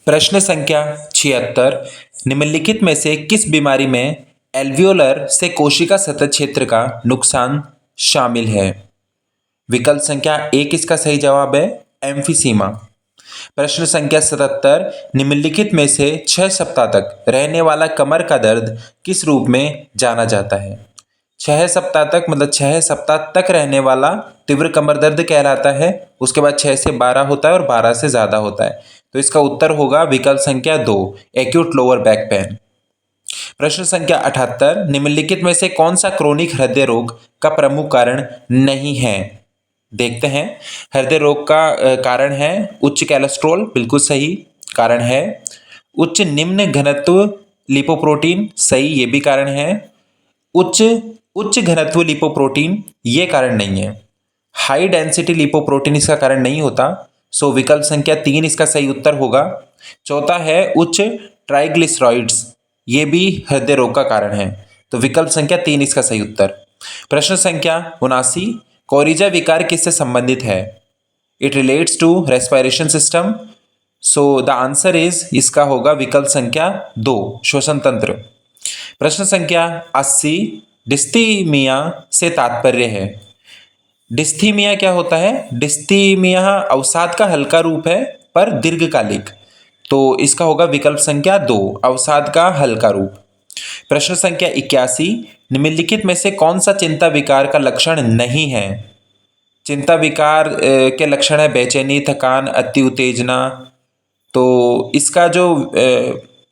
प्रश्न संख्या 76। निम्नलिखित में से किस बीमारी में एल्वियोलर से कोशिका सतह क्षेत्र का नुकसान शामिल है? विकल्प संख्या 1 इसका सही जवाब है एम्फीसीमा। प्रश्न संख्या 77। निम्नलिखित में से 6 सप्ताह तक रहने वाला कमर का दर्द किस रूप में जाना जाता है? 6 सप्ताह तक मतलब 6 सप्ताह तक रहने वाला तीव्र कमर दर्द कहलाता है। उसके बाद 6 से 12 होता है और 12 से ज़्यादा होता है। तो इसका उत्तर होगा विकल्प संख्या 2 एक्यूट लोअर बैक पेन। प्रश्न संख्या 78। निम्नलिखित में से कौन सा क्रोनिक हृदय रोग का प्रमुख कारण नहीं है? देखते हैं। हृदय रोग का कारण है उच्च कोलेस्ट्रॉल, बिल्कुल सही कारण है। उच्च निम्न घनत्व लिपोप्रोटीन, सही, ये भी कारण है। उच्च उच्च घनत्व लिपोप्रोटीन, ये कारण नहीं है। हाई डेंसिटी लिपोप्रोटीन इसका कारण नहीं होता। सो विकल्प संख्या 3 इसका सही उत्तर होगा। चौथा है उच्च ट्राइग्लिसराइड्स, ये भी हृदय रोग का कारण है। तो विकल्प संख्या 3 इसका सही उत्तर। प्रश्न संख्या 79। कोरिजा विकार किससे संबंधित है? It relates to respiration system. So the answer is, इसका होगा विकल्प संख्या 2 श्वसन तंत्र। प्रश्न संख्या 80। डिस्थीमिया से तात्पर्य है? डिस्थीमिया क्या होता है? डिस्थीमिया अवसाद का हल्का रूप है पर दीर्घकालिक। तो इसका होगा विकल्प संख्या 2 अवसाद का हल्का रूप। प्रश्न संख्या 81। निम्नलिखित में से कौन सा चिंता विकार का लक्षण नहीं है? चिंता विकार के लक्षण है बेचैनी, थकान, अति उत्तेजना। तो इसका जो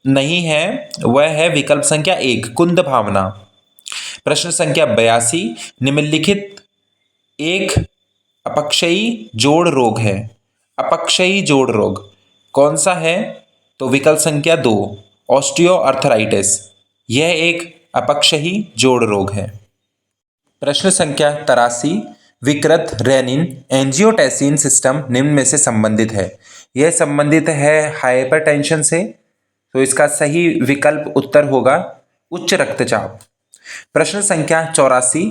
नहीं है वह है विकल्प संख्या 1 कुंद भावना। प्रश्न संख्या 82। निम्नलिखित एक अपक्षयी जोड़ रोग है। अपक्षयी जोड़ रोग कौन सा है? तो विकल्प संख्या 2 ऑस्टियोआर्थराइटिस, यह एक अपक्षयी जोड़ रोग है। प्रश्न संख्या 83। विकृत रेनिन एंजियोटेंसिन सिस्टम निम्न में से संबंधित है? यह संबंधित है हाइपरटेंशन से। तो इसका सही विकल्प उत्तर होगा उच्च रक्तचाप। प्रश्न संख्या 84।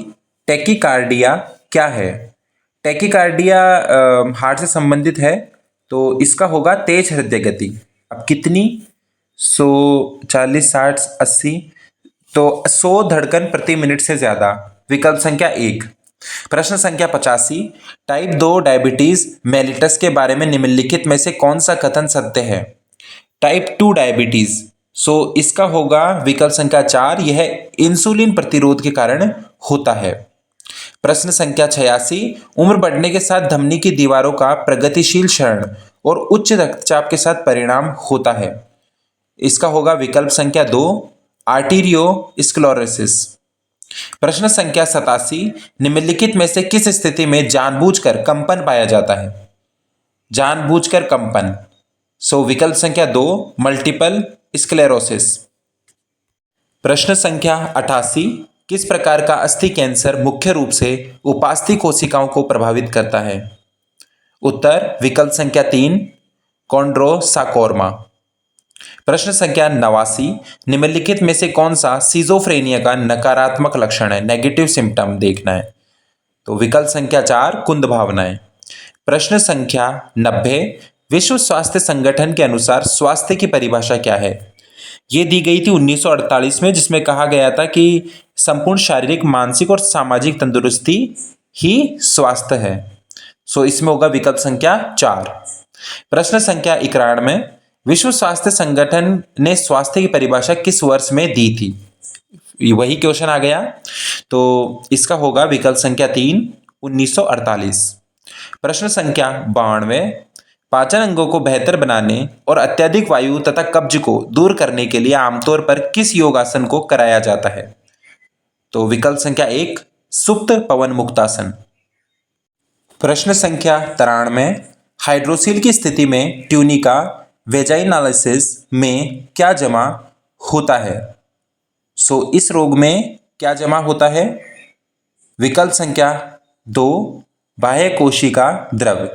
टैकीकार्डिया क्या है? टैकीकार्डिया हार्ट से संबंधित है। तो इसका होगा तेज हृदय गति। अब कितनी? 40, 60, 80। तो 100 धड़कन प्रति मिनट से ज्यादा, विकल्प संख्या 1। प्रश्न संख्या 85। टाइप 2 डायबिटीज मेलिटस के बारे में निम्नलिखित में से कौन सा कथन सत्य है? टाइप 2 डायबिटीज, सो इसका होगा विकल्प संख्या 4, यह इंसुलिन प्रतिरोध के कारण होता है। प्रश्न संख्या 86। उम्र बढ़ने के साथ धमनी की दीवारों का प्रगतिशील क्षरण और उच्च रक्तचाप के साथ परिणाम होता है। इसका होगा विकल्प संख्या 2 आर्टीरियोस्क्लेरोसिस। प्रश्न संख्या 87। निम्नलिखित में से किस स्थिति में जानबूझकर कंपन पाया जाता है? जानबूझकर कंपन, सो विकल्प संख्या 2 मल्टीपल स्क्लेरोसिस। प्रश्न संख्या 88। किस प्रकार का अस्थि कैंसर मुख्य रूप से उपास्थि कोशिकाओं को प्रभावित करता है? उत्तर विकल्प संख्या 3 कॉन्ड्रोसार्कोमा। प्रश्न संख्या 89। निम्नलिखित में से कौन सा सिजोफ्रेनिया का नकारात्मक लक्षण है? नेगेटिव सिम्टम देखना है। तो विकल्प संख्या 4 कुंद भावनाएं। प्रश्न संख्या 90। विश्व स्वास्थ्य संगठन के अनुसार स्वास्थ्य की परिभाषा क्या है? ये दी गई थी 1948 में, जिसमें कहा गया था कि संपूर्ण शारीरिक, मानसिक और सामाजिक तंदुरुस्ती ही स्वास्थ्य है। सो इसमें होगा विकल्प संख्या 4। प्रश्न संख्या 91। विश्व स्वास्थ्य संगठन ने स्वास्थ्य की परिभाषा किस वर्ष में दी थी? वही क्वेश्चन आ गया। तो इसका होगा विकल्प संख्या 3 1948। प्रश्न संख्या 92। पाचन अंगों को बेहतर बनाने और अत्यधिक वायु तथा कब्ज को दूर करने के लिए आमतौर पर किस योगासन को कराया जाता है? तो विकल्प संख्या 1 सुप्त पवन मुक्तासन। प्रश्न संख्या 93। हाइड्रोसील की स्थिति में ट्यूनिका वेजाइनालिसिस में क्या जमा होता है? सो इस रोग में क्या जमा होता है? विकल्प संख्या 2 बाह्य कोशिका द्रव।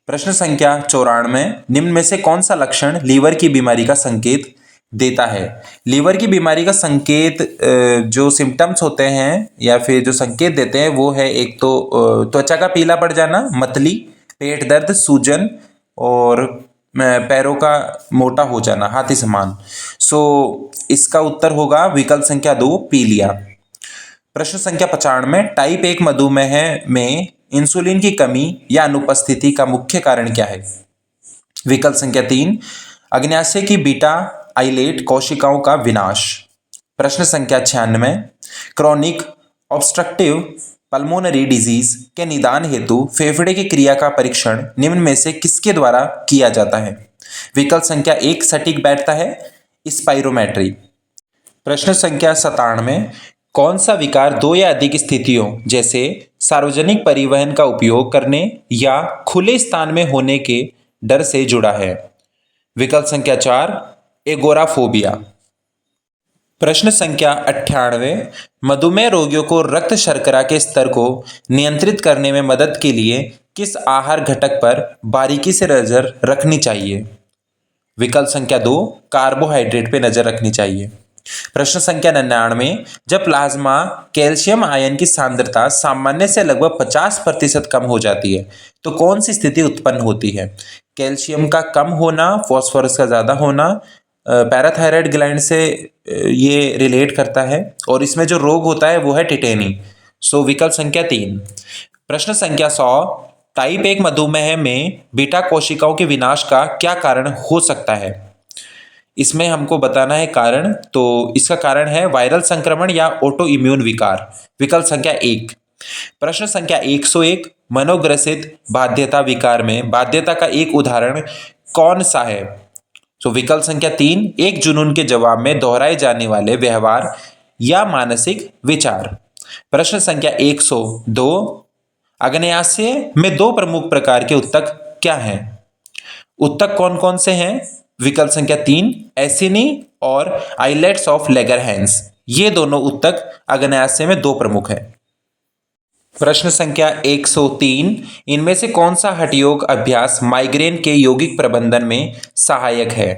प्रश्न संख्या 94। निम्न में से कौन सा लक्षण लीवर की बीमारी का संकेत देता है? लीवर की बीमारी का संकेत जो सिम्टम्स होते हैं या फिर जो संकेत देते हैं वो है, एक तो त्वचा का पीला पड़ जाना, मतली, पेट दर्द, सूजन और पैरों का मोटा हो जाना, हाथी समान। सो इसका उत्तर होगा विकल्प संख्या 2 पीलिया। प्रश्न संख्या 95, टाइप 1 मधुमेह में इंसुलिन की कमी या अनुपस्थिति का मुख्य कारण क्या है? विकल्प संख्या 3 अग्न्याशय की बीटा आइलेट कोशिकाओं का विनाश। प्रश्न संख्या 96, क्रॉनिक ऑब्स्ट्रक्टिव पल्मोनरी डिजीज के निदान हेतु फेफड़े की क्रिया का परीक्षण निम्न में से किसके द्वारा किया जाता है? विकल्प संख्या 1 सटीक बैठता है, स्पाइरोमेट्री। प्रश्न संख्या 97, कौन सा विकार दो या अधिक स्थितियों जैसे सार्वजनिक परिवहन का उपयोग करने या खुले स्थान में होने के डर से जुड़ा है? विकल्प संख्या 4 एगोराफोबिया। प्रश्न संख्या 98, मधुमेह रोगियों को रक्त शर्करा के स्तर को नियंत्रित करने में मदद के लिए किस आहार घटक पर बारीकी से नजर रखनी चाहिए? विकल्प संख्या 2 कार्बोहाइड्रेट पे नजर रखनी चाहिए। प्रश्न संख्या 99, जब प्लाज्मा कैल्शियम आयन की सांद्रता सामान्य से लगभग 50% कम हो जाती है तो कौन सी स्थिति उत्पन्न होती है? कैल्शियम का कम होना, फास्फोरस का ज़्यादा होना, पैराथायराइड ग्लैंड से ये रिलेट करता है, और इसमें जो रोग होता है वो है टिटेनी। सो विकल्प संख्या 3। प्रश्न संख्या 100, टाइप 1 मधुमेह में बीटा कोशिकाओं के विनाश का क्या कारण हो सकता है? इसमें हमको बताना है कारण, तो इसका कारण है वायरल संक्रमण या ऑटो इम्यून विकार। विकल्प संख्या 1। प्रश्न संख्या 101, मनोग्रसित बाध्यता विकार में बाध्यता का एक उदाहरण कौन सा है? तो विकल्प संख्या 3 एक जुनून के जवाब में दोहराए जाने वाले व्यवहार या मानसिक विचार। प्रश्न संख्या 102, आग्नेयाशय में दो प्रमुख प्रकार के उत्तक क्या हैं? उत्तक कौन कौन से हैं? विकल्प संख्या 3 एसिनी और आइलेट्स ऑफ लेगरहैंस। ये दोनों उत्तक आग्नेयाशय में दो प्रमुख हैं। प्रश्न संख्या 103, इनमें से कौन सा हठयोग अभ्यास माइग्रेन के यौगिक प्रबंधन में सहायक है?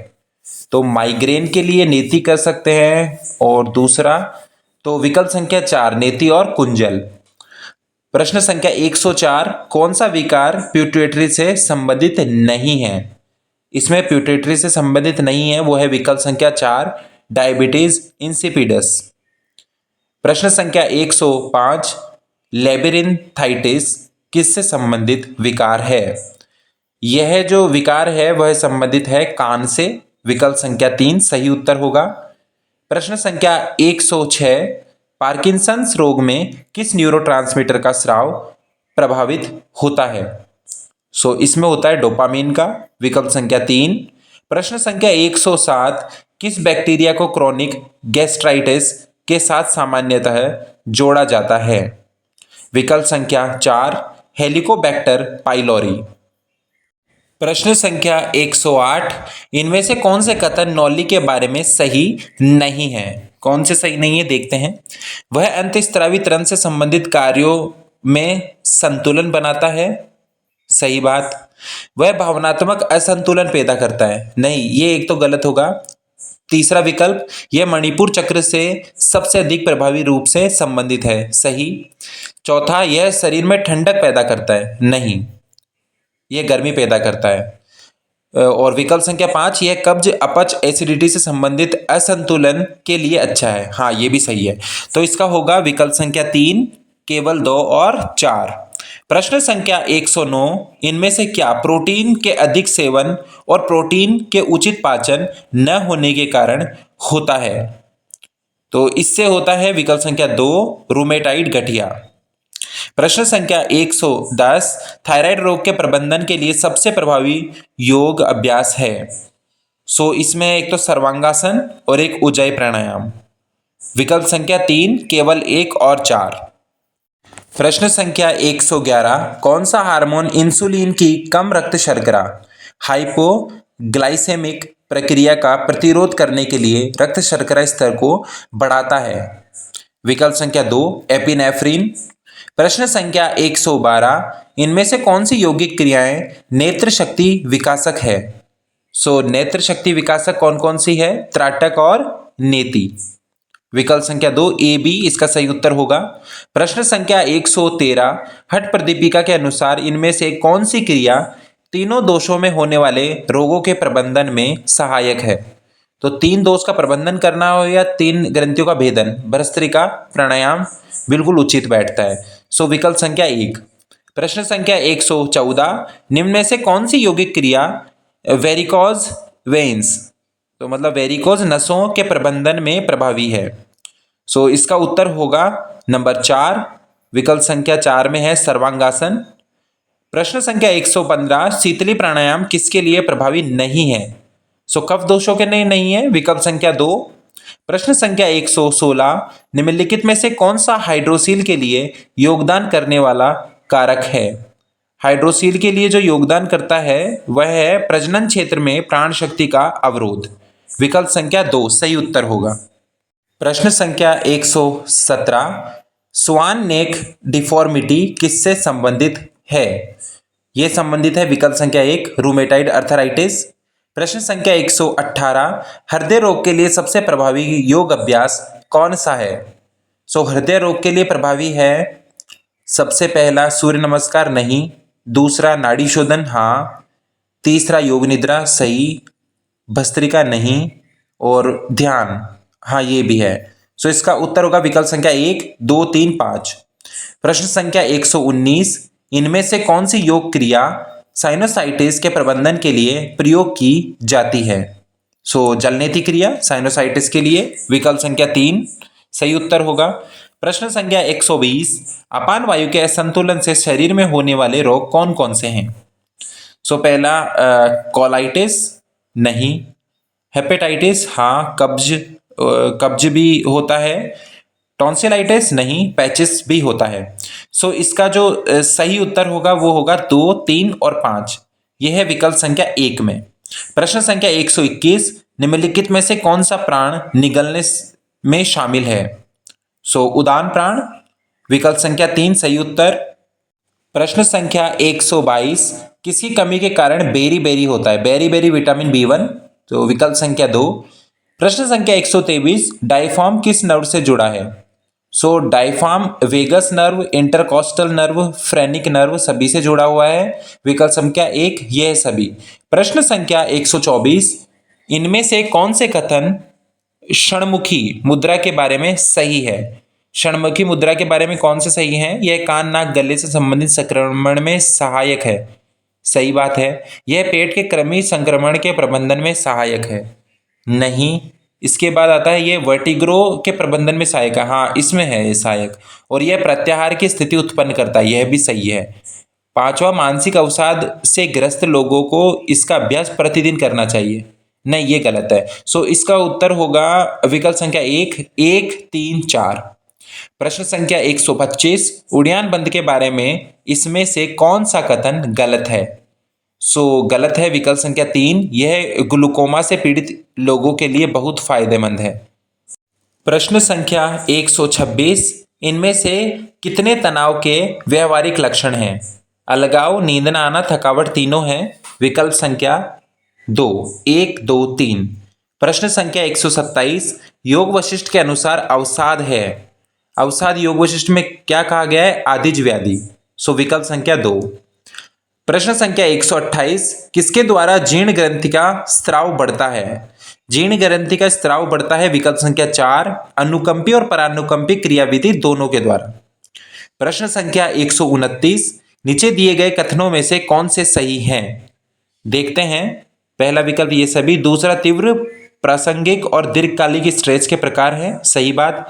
तो माइग्रेन के लिए नेति कर सकते हैं, और दूसरा तो विकल्प संख्या 4 नेति और कुंजल। प्रश्न संख्या 104, कौन सा विकार प्यूटेटरी से संबंधित नहीं है? इसमें प्यूटेटरी से संबंधित नहीं है, वो है विकल्प संख्या 4 डायबिटीज इंसिपिडस। प्रश्न संख्या 105, लेबिरिंथाइटिस किससे संबंधित विकार है? यह जो विकार है वह संबंधित है कान से। विकल्प संख्या 3 सही उत्तर होगा। प्रश्न संख्या 106, पार्किंसंस रोग में किस न्यूरोट्रांसमीटर का स्राव प्रभावित होता है? सो इसमें होता है डोपामीन का। विकल्प संख्या 3। प्रश्न संख्या 107, किस बैक्टीरिया को क्रोनिक गैस्ट्राइटिस के साथ सामान्यतः जोड़ा जाता है? विकल्प संख्या 4 हेलिकोबैक्टर पाइलोरी। प्रश्न संख्या 108, इनमें से कौन से कथन नौली के बारे में सही नहीं है? कौन से सही नहीं है देखते हैं। वह अंतःस्रावी तंत्र से संबंधित कार्यों में संतुलन बनाता है, सही बात। वह भावनात्मक असंतुलन पैदा करता है, नहीं, ये एक तो गलत होगा। तीसरा विकल्प, यह मणिपुर चक्र से सबसे अधिक प्रभावी रूप से संबंधित है, सही। चौथा, यह शरीर में ठंडक पैदा करता है, नहीं, यह गर्मी पैदा करता है। और विकल्प संख्या 5, यह कब्ज अपच एसिडिटी से संबंधित असंतुलन के लिए अच्छा है, हाँ ये भी सही है। तो इसका होगा विकल्प संख्या 3 केवल 2 और 4। प्रश्न संख्या 109, इनमें से क्या प्रोटीन के अधिक सेवन और प्रोटीन के उचित पाचन न होने के कारण होता है? तो इससे होता है विकल्प संख्या 2 रूमेटाइड गठिया। प्रश्न संख्या 110, थायराइड रोग के प्रबंधन के लिए सबसे प्रभावी योग अभ्यास है? सो इसमें एक तो सर्वांगासन और एक उज्जाई प्राणायाम। विकल्प संख्या 3 केवल 1 और 4। प्रश्न संख्या 111, कौन सा हार्मोन इंसुलिन की कम रक्त शर्करा हाइपोग्लाइसेमिक प्रक्रिया का प्रतिरोध करने के लिए रक्त शर्करा स्तर को बढ़ाता है? विकल्प संख्या 2 एपिनेफ्रिन। प्रश्न संख्या 112, इनमें से कौन सी यौगिक क्रियाएं नेत्र शक्ति विकासक है? सो नेत्र शक्ति विकासक कौन कौन सी है? त्राटक और नेति। विकल्प संख्या 2 ए बी इसका सही उत्तर होगा। प्रश्न संख्या 113, हठ प्रदीपिका के अनुसार इनमें से कौन सी क्रिया तीनों दोषों में होने वाले रोगों के प्रबंधन में सहायक है। तो 3 दोष का प्रबंधन करना हो या 3 ग्रंथियों का भेदन, भस्त्रिका प्राणायाम बिल्कुल उचित बैठता है। सो विकल्प संख्या 1। प्रश्न संख्या 114, निम्न में से कौन सी यौगिक क्रिया वेरिकोज वेन्स, तो मतलब वेरिकोज नसों के प्रबंधन में प्रभावी है? सो इसका उत्तर होगा नंबर 4, विकल्प संख्या 4 में है सर्वांगासन। प्रश्न संख्या 115, शीतली प्राणायाम किसके लिए प्रभावी नहीं है? सो कफ दोषों के लिए नहीं है, विकल्प संख्या 2। प्रश्न संख्या 116, निम्नलिखित में से कौन सा हाइड्रोसील के लिए योगदान करने वाला कारक है? हाइड्रोसील के लिए जो योगदान करता है वह है प्रजनन क्षेत्र में प्राण शक्ति का अवरोध, विकल्प संख्या 2 सही उत्तर होगा। प्रश्न संख्या 117, स्वान नेक डिफॉर्मिटी किससे संबंधित है? यह संबंधित है विकल्प संख्या 1 रूमेटाइड अर्थराइटिस। प्रश्न संख्या 118, हृदय रोग के लिए सबसे प्रभावी योग अभ्यास कौन सा है? सो हृदय रोग के लिए प्रभावी है सबसे पहला सूर्य नमस्कार नहीं, दूसरा नाड़ी शोधन हाँ, तीसरा योग निद्रा सही, भस्त्रिका नहीं, और ध्यान हाँ ये भी है। सो इसका उत्तर होगा विकल्प संख्या 1, 2, 3, 5। प्रश्न संख्या 119, इनमें से कौन सी योग क्रिया साइनोसाइटिस के प्रबंधन के लिए प्रयोग की जाती है? सो जलनेति क्रिया साइनोसाइटिस के लिए, विकल्प संख्या 3 सही उत्तर होगा। प्रश्न संख्या 120, अपान वायु के असंतुलन से शरीर में होने वाले रोग कौन कौन से हैं? सो पहला कोलाइटिस नहीं, हेपेटाइटिस हाँ, कब्ज भी होता है, टॉन्सिलाइटिस नहीं, पैचिस भी होता है। सो इसका जो सही उत्तर होगा वो होगा 2, 3 और 5, यह है विकल्प संख्या 1 में। प्रश्न संख्या 121, निम्नलिखित में से कौन सा प्राण निगलने में शामिल है? सो उदान प्राण, विकल्प संख्या 3 सही उत्तर। प्रश्न संख्या 122, किसकी कमी के कारण बेरी बेरी होता है? बेरी बेरी विटामिन B1, तो विकल्प संख्या 2। प्रश्न संख्या 123, डायफॉर्म किस नर्व से जुड़ा है? So diaphragm vagus nerve, intercostal nerve, phrenic nerve सभी से जुड़ा हुआ है, विकल्प संख्या 1 ये है सभी। प्रश्न संख्या 124, इनमें से कौन से कथन षणमुखी मुद्रा के बारे में सही है? षणमुखी मुद्रा के बारे में कौन से सही है? यह कान नाक गले से संबंधित संक्रमण में सहायक है, सही बात है। यह पेट के कृमि संक्रमण के प्रबंधन में सहायक है, नहीं। इसके बाद आता है ये वर्टिग्रो के प्रबंधन में सहायक है, हाँ इसमें है ये सहायक। और यह प्रत्याहार की स्थिति उत्पन्न करता है, यह भी सही है। 5वां, मानसिक अवसाद से ग्रस्त लोगों को इसका अभ्यास प्रतिदिन करना चाहिए, नहीं ये गलत है। सो इसका उत्तर होगा विकल्प संख्या 1, 1, 3, 4। प्रश्न संख्या 125, उड़ान बंद के बारे में इसमें से कौन सा कथन गलत है? सो गलत है विकल्प संख्या 3, यह ग्लूकोमा से पीड़ित लोगों के लिए बहुत फायदेमंद है। प्रश्न संख्या 126, इनमें से कितने तनाव के व्यवहारिक लक्षण हैं? अलगाव, नींद न आना, थकावट तीनों हैं, विकल्प संख्या 2, 1, 2, 3। प्रश्न संख्या 127, योग वशिष्ठ के अनुसार अवसाद है। अवसाद योग वशिष्ठ में क्या कहा गया है? आदिज व्याधि, सो विकल्प संख्या 2। प्रश्न संख्या 128, किसके द्वारा जीर्ण ग्रंथि का स्त्राव बढ़ता है? जीर्ण ग्रंथि का स्त्राव बढ़ता है, विकल्प संख्या 4, अनुकंपी और परानुकंपी क्रियाविधि दोनों के द्वारा। प्रश्न संख्या 129, नीचे दिए गए कथनों में से कौन से सही हैं? देखते हैं। पहला विकल्प ये सभी, दूसरा तीव्र प्रासंगिक और दीर्घकालिक स्ट्रेस के प्रकार है, सही बात।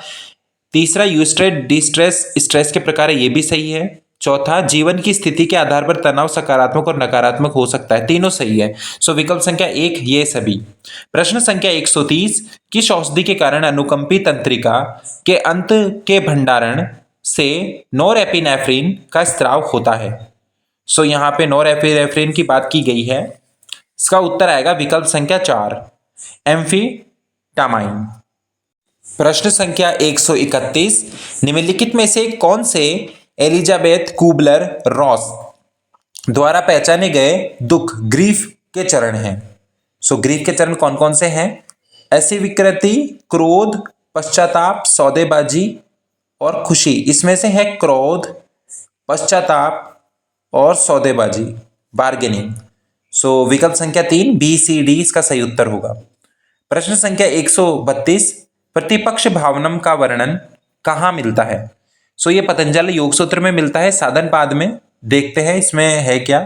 तीसरा यूस्ट्रेस डिस्ट्रेस स्ट्रेस के प्रकार है, ये भी सही है। चौथा, जीवन की स्थिति के आधार पर तनाव सकारात्मक और नकारात्मक हो सकता है, तीनों सही है। सो विकल्प संख्या 1 ये सभी। प्रश्न संख्या 130, किस औषधि के कारण अनुकंपी तंत्रिका के अंत के भंडारण से नोरेपिनेफ्रिन का स्त्राव होता है? सो यहाँ पे नोरेपिनेफ्रिन की बात की गई है, इसका उत्तर आएगा विकल्प संख्या 4, एम्फीटामाइन। प्रश्न संख्या 131, निम्नलिखित में से कौन से एलिजाबेथ कुबलर रॉस द्वारा पहचाने गए दुख ग्रीफ के चरण हैं? सो ग्रीफ के चरण कौन कौन से हैं? ऐसी विकृति, क्रोध, पश्चाताप, सौदेबाजी और खुशी। इसमें से है क्रोध, पश्चाताप और सौदेबाजी, बार्गेनिंग। सो विकल्प संख्या 3 बी सी डी इसका सही उत्तर होगा। प्रश्न संख्या 132, प्रतिपक्ष भावनम का वर्णन कहाँ मिलता है? सो ये पतंजलि योग सूत्र में मिलता है, साधन पाद में। देखते हैं इसमें है क्या।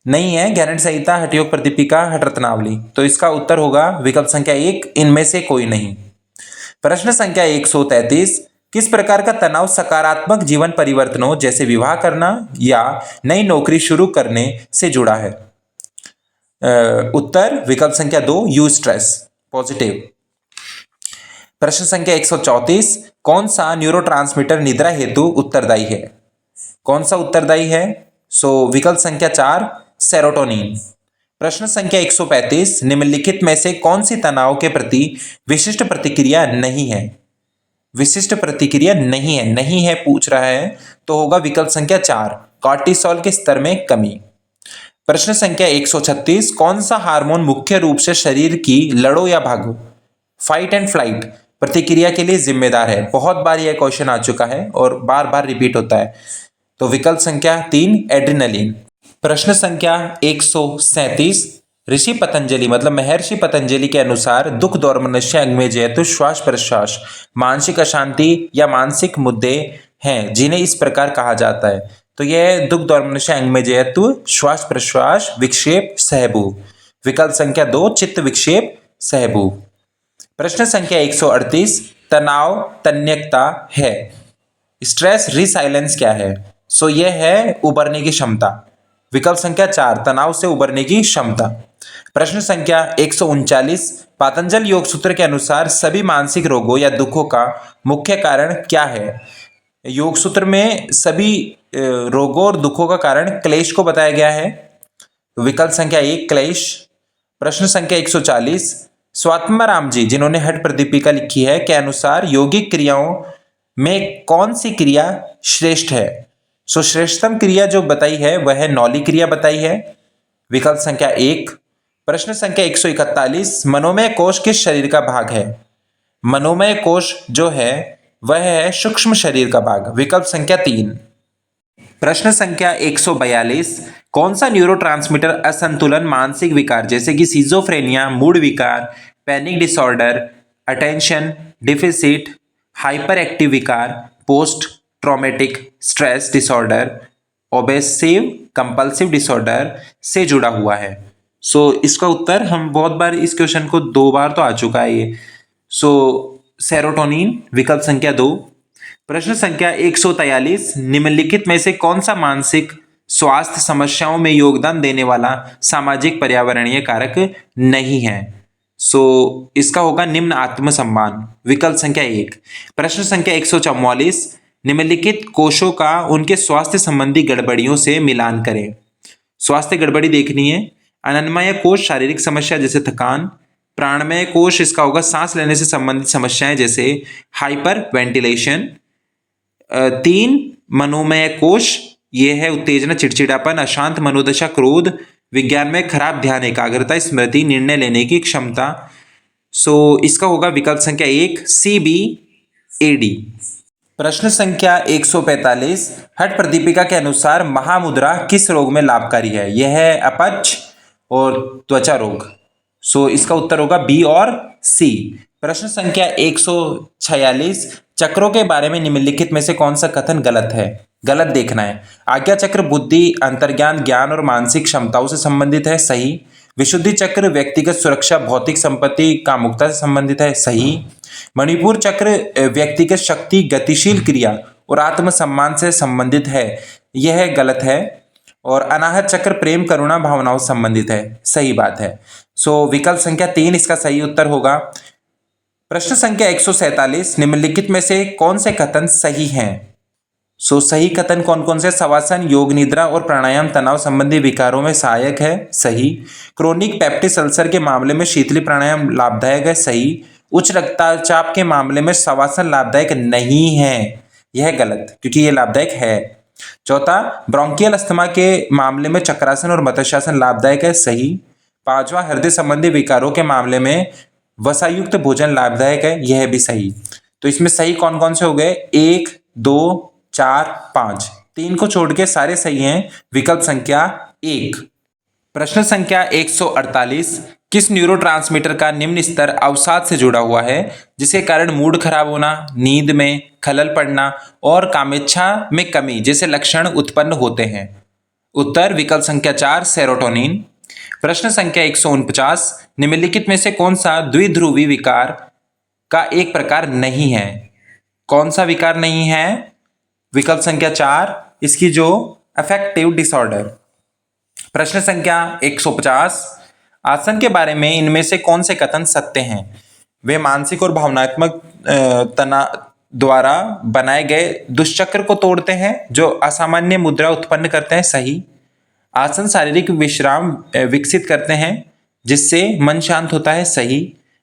नहीं है, ज्ञान संहिता, हठयोग प्रदीपिका, हठ रत्नावली। तो इसका उत्तर होगा विकल्प संख्या 1, इनमें से कोई नहीं। प्रश्न संख्या 133, किस प्रकार का तनाव सकारात्मक जीवन परिवर्तनों जैसे विवाह करना या नई नौकरी शुरू करने से जुड़ा है? उत्तर विकल्प संख्या 2, यू स्ट्रेस, पॉजिटिव। प्रश्न संख्या 134, कौन सा न्यूरोट्रांसमीटर निद्रा हेतु उत्तरदायी है? कौन सा उत्तरदायी है? सो विकल्प संख्या 4, सेरोटोनिन। प्रश्न संख्या 135, निम्नलिखित में से कौन सी तनाव के प्रति विशिष्ट प्रतिक्रिया नहीं है? विशिष्ट प्रतिक्रिया नहीं है पूछ रहा है, तो होगा विकल्प संख्या 4, कॉर्टिसोल के स्तर में कमी। प्रश्न संख्या 136, कौन सा हार्मोन मुख्य रूप से शरीर की लड़ो या भागो, फाइट एंड फ्लाइट प्रतिक्रिया के लिए जिम्मेदार है? बहुत बार यह क्वेश्चन आ चुका है और बार बार रिपीट होता है। तो विकल्प संख्या 3, एड्रिनलिन। प्रश्न संख्या 137, ऋषि पतंजलि मतलब महर्षि पतंजलि के अनुसार दुख दौर्मनस्य अंग में जैतु श्वास प्रश्वास मानसिक अशांति या मानसिक मुद्दे हैं जिन्हें इस प्रकार कहा जाता है। तो यह दुख दौर्मनस्य अंग में जैतु श्वास प्रश्वास विक्षेप सहभू। विकल्प संख्या 2, चित्त विक्षेप सहभू। प्रश्न संख्या 138, तनाव तन्यकता है, स्ट्रेस रिसाइलेंस क्या है? सो यह है उबरने की क्षमता। विकल्प संख्या 4, तनाव से उबरने की क्षमता। प्रश्न संख्या 139, पतंजलि योग सूत्र के अनुसार सभी मानसिक रोगों या दुखों का मुख्य कारण क्या है? योग सूत्र में सभी रोगों और दुखों का कारण क्लेश को बताया गया है। विकल्प संख्या 1, क्लेश। प्रश्न संख्या 140, स्वात्माराम जी जिन्होंने हठ प्रदीपिका लिखी है के अनुसार यौगिक क्रियाओं में कौन सी क्रिया श्रेष्ठ है? सो श्रेष्ठतम क्रिया जो बताई है वह है नौली क्रिया बताई है। विकल्प संख्या 1। प्रश्न संख्या 141, मनोमय कोश किस शरीर का भाग है? मनोमय कोश जो है वह है सूक्ष्म शरीर का भाग। विकल्प संख्या 3। प्रश्न संख्या 142, कौन सा न्यूरोट्रांसमीटर असंतुलन मानसिक विकार जैसे कि सिजोफ्रेनिया, मूड विकार, panic disorder, attention deficit, hyper active विकार, post traumatic stress disorder, obsessive compulsive disorder से जुड़ा हुआ है? सो इसका उत्तर, हम बहुत बार इस क्वेश्चन को 2 बार तो आ चुका है ये। सो सेरोटोनिन, विकल्प संख्या 2। प्रश्न संख्या 143, निम्नलिखित में से कौन सा मानसिक स्वास्थ्य समस्याओं में योगदान देने वाला सामाजिक पर्यावरणीय कारक नहीं है? सो इसका होगा निम्न आत्मसम्मान। विकल्प संख्या 1। प्रश्न संख्या 144, निम्नलिखित कोशों का उनके स्वास्थ्य संबंधी गड़बड़ियों से मिलान करें। स्वास्थ्य गड़बड़ी देखनी है। अन्नमय कोश शारीरिक समस्या जैसे थकान, प्राणमय कोश इसका होगा सांस लेने से संबंधित समस्याएं जैसे हाइपर वेंटिलेशन। 3 मनोमय कोश, ये है उत्तेजना चिड़चिड़ापन, अशांत मनोदशा, क्रोध, विज्ञान में खराब ध्यान एकाग्रता, स्मृति, निर्णय लेने की क्षमता। सो इसका होगा विकल्प संख्या 1, CBAD। प्रश्न संख्या 145, हठ प्रदीपिका के अनुसार महामुद्रा किस रोग में लाभकारी है? यह है अपच और त्वचा रोग। सो इसका उत्तर होगा बी और सी। प्रश्न संख्या 146, चक्रों के बारे में निम्नलिखित में से कौन सा कथन गलत है? गलत देखना है। आज्ञा चक्र बुद्धि, अंतर्ज्ञान, ज्ञान और मानसिक क्षमताओं से संबंधित है, सही। विशुद्धि चक्र व्यक्तिगत सुरक्षा, भौतिक संपत्ति, कामुकता से संबंधित है, सही। मणिपुर चक्र व्यक्तिगत शक्ति, गतिशील क्रिया और आत्मसम्मान से संबंधित है, यह गलत है। और अनाहत चक्र प्रेम करुणा भावनाओं से संबंधित है, सही बात है। सो विकल्प संख्या 3 इसका सही उत्तर होगा। प्रश्न संख्या 147, निम्नलिखित में से कौन से कथन सही हैं? सो सही कथन कौन कौन से? शवासन, योग निद्रा और प्राणायाम तनाव संबंधी विकारों में सहायक है, सही। क्रोनिक पेप्टिस अल्सर के मामले में शीतली प्राणायाम लाभदायक है, सही। उच्च रक्तचाप के मामले में शवासन लाभदायक नहीं है, यह गलत, क्योंकि यह लाभदायक है। चौथा, ब्रोंकियल अस्थमा के मामले में चक्रासन और मत्स्यासन लाभदायक है, सही। 5वां, हृदय संबंधी विकारों के मामले में वसायुक्त भोजन लाभदायक है, यह भी सही। तो इसमें सही कौन कौन से हो गए? 1, 2, 4, 5, 3 को छोड़ के सारे सही हैं। विकल्प संख्या 1। प्रश्न संख्या 148, किस न्यूरोट्रांसमीटर का निम्न स्तर अवसाद से जुड़ा हुआ है जिसके कारण मूड खराब होना, नींद में खलल पड़ना और कामेच्छा में कमी जैसे लक्षण उत्पन्न होते हैं? उत्तर विकल्प संख्या 4 सेरोटोनिन। प्रश्न संख्या 149, निम्नलिखित में से कौन सा द्विध्रुवी विकार का एक प्रकार नहीं है? कौन सा विकार नहीं है? विकल्प संख्या 4 इसकी जो अफेक्टिव डिसऑर्डर। प्रश्न संख्या 150, आसन के बारे में इनमें से कौन से कथन सत्य हैं? वे मानसिक और भावनात्मक तनाव द्वारा बनाए गए दुष्चक्र को तोड़ते हैं जो असामान्य मुद्रा उत्पन्न करते हैं। सही। आसन शारीरिक विश्राम विकसित करते हैं जिससे मन शांत होता है। सही।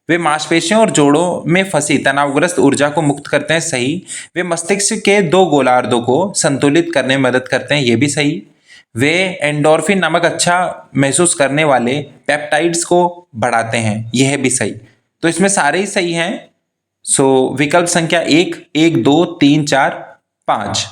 वे मांसपेशियों और जोड़ों में फंसी तनावग्रस्त ऊर्जा को मुक्त करते हैं। सही। वे मस्तिष्क के दो गोलार्धों को संतुलित करने में मदद करते हैं। यह भी सही। वे एंडोर्फिन नामक अच्छा महसूस करने वाले पेप्टाइड्स को बढ़ाते हैं। यह भी सही। तो इसमें सारे ही सही हैं। सो विकल्प संख्या 1, 1, 2, 3, 4, 5।